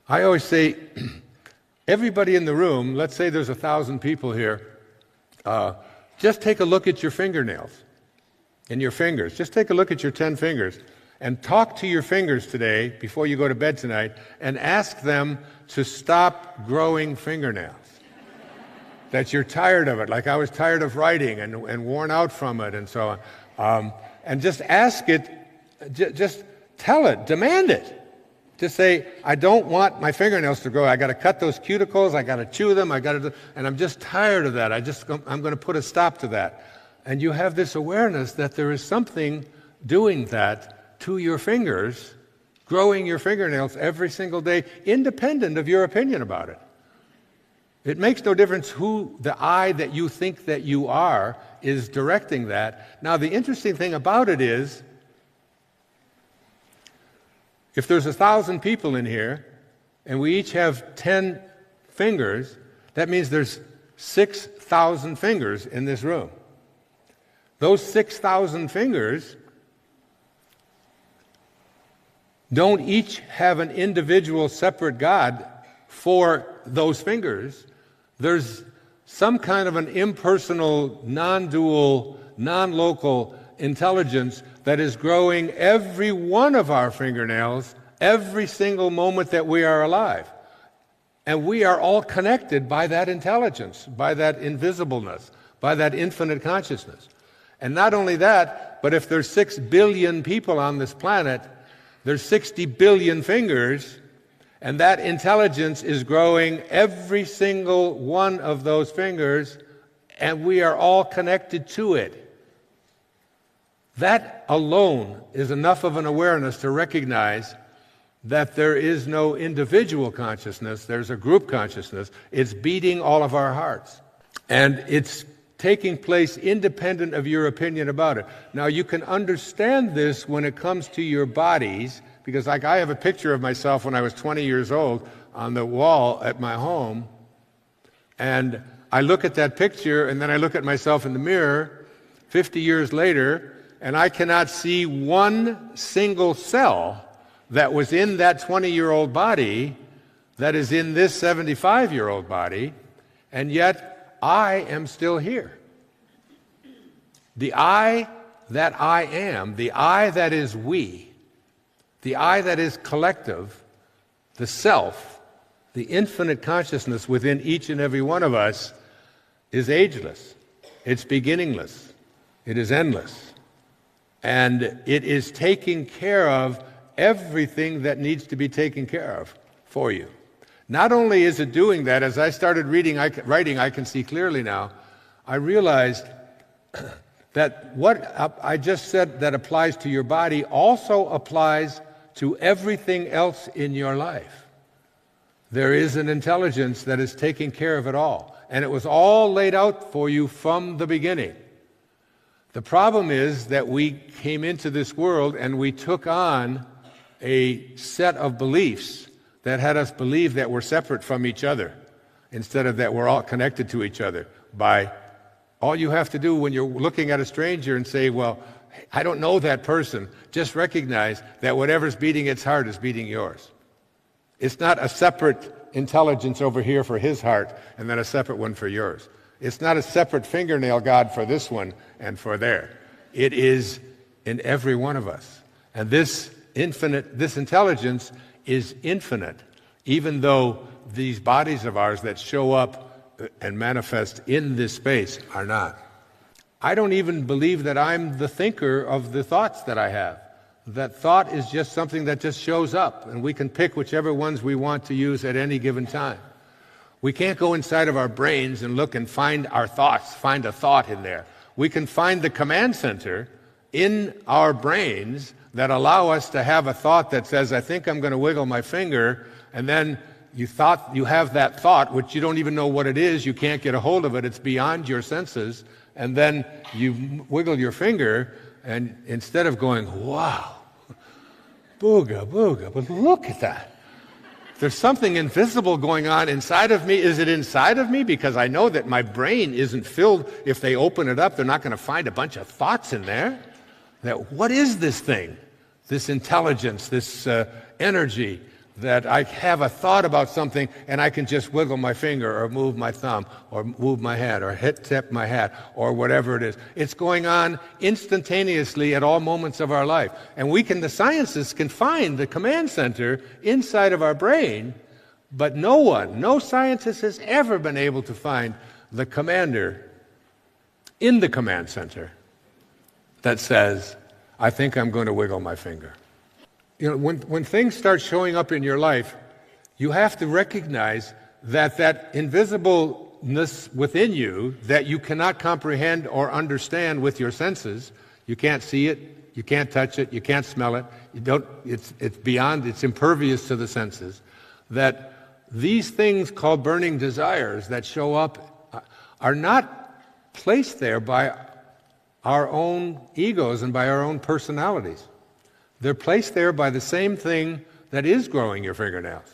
I always say, everybody in the room, let's say there's 1,000 people here, just take a look at your fingernails and your fingers. Just take a look at your 10 fingers and talk to your fingers today before you go to bed tonight and ask them to stop growing fingernails. That you're tired of it, like I was tired of writing and worn out from it and so on. And just ask it, just tell it, demand it. Just say, I don't want my fingernails to grow. I got to cut those cuticles. I got to chew them. and I'm just tired of that. I'm going to put a stop to that. And you have this awareness that there is something doing that to your fingers, growing your fingernails every single day, independent of your opinion about it. It makes no difference who the I that you think that you are is directing that. Now, the interesting thing about it is, if there's 1,000 people in here, and we each have 10 fingers, that means there's 6,000 fingers in this room. Those 6,000 fingers don't each have an individual separate God for those fingers. There's some kind of an impersonal, non-dual, non-local intelligence that is growing every one of our fingernails every single moment that we are alive. And we are all connected by that intelligence, by that invisibleness, by that infinite consciousness. And not only that, but if there's 6 billion people on this planet, there's 60 billion fingers, and that intelligence is growing every single one of those fingers, and we are all connected to it. That alone is enough of an awareness to recognize that there is no individual consciousness, there's a group consciousness. It's beating all of our hearts. And it's taking place independent of your opinion about it. Now, you can understand this when it comes to your bodies, because like I have a picture of myself when I was 20 years old on the wall at my home, and I look at that picture, and then I look at myself in the mirror 50 years later, and I cannot see one single cell that was in that 20-year-old body that is in this 75-year-old body, and yet I am still here. The I that I am, the I that is we, the I that is collective, the self, the infinite consciousness within each and every one of us is ageless. It's beginningless. It is endless. And it is taking care of everything that needs to be taken care of for you. Not only is it doing that, as I started writing, I can see clearly now, I realized that what I just said that applies to your body also applies to everything else in your life. There is an intelligence that is taking care of it all. And it was all laid out for you from the beginning. The problem is that we came into this world and we took on a set of beliefs that had us believe that we're separate from each other instead of that we're all connected to each other. By all you have to do when you're looking at a stranger and say, well, I don't know that person, just recognize that whatever's beating its heart is beating yours. It's not a separate intelligence over here for his heart and then a separate one for yours. It's not a separate fingernail God for this one and for there. It is in every one of us. And this intelligence is infinite, even though these bodies of ours that show up and manifest in this space are not. I don't even believe that I'm the thinker of the thoughts that I have. That thought is just something that just shows up, and we can pick whichever ones we want to use at any given time. We can't go inside of our brains and look and find our thoughts, find a thought in there. We can find the command center in our brains that allow us to have a thought that says, I think I'm going to wiggle my finger, and then you have that thought, which you don't even know what it is, you can't get a hold of it, it's beyond your senses, and then you wiggle your finger, and instead of going, wow, booga, booga, but look at that. There's something invisible going on inside of me. Is it inside of me? Because I know that my brain isn't filled. If they open it up, they're not going to find a bunch of thoughts in there. That what is this thing? This intelligence, this energy that I have a thought about something and I can just wiggle my finger or move my thumb or move my head or tip my hat or whatever it is. It's going on instantaneously at all moments of our life. And the scientists can find the command center inside of our brain, but no scientist has ever been able to find the commander in the command center that says, I think I'm going to wiggle my finger. You know, when things start showing up in your life, you have to recognize that invisibleness within you that you cannot comprehend or understand with your senses. You can't see it, you can't touch it, you can't smell it. It's beyond, it's impervious to the senses. That these things called burning desires that show up are not placed there by our own egos and by our own personalities. They're placed there by the same thing that is growing your fingernails.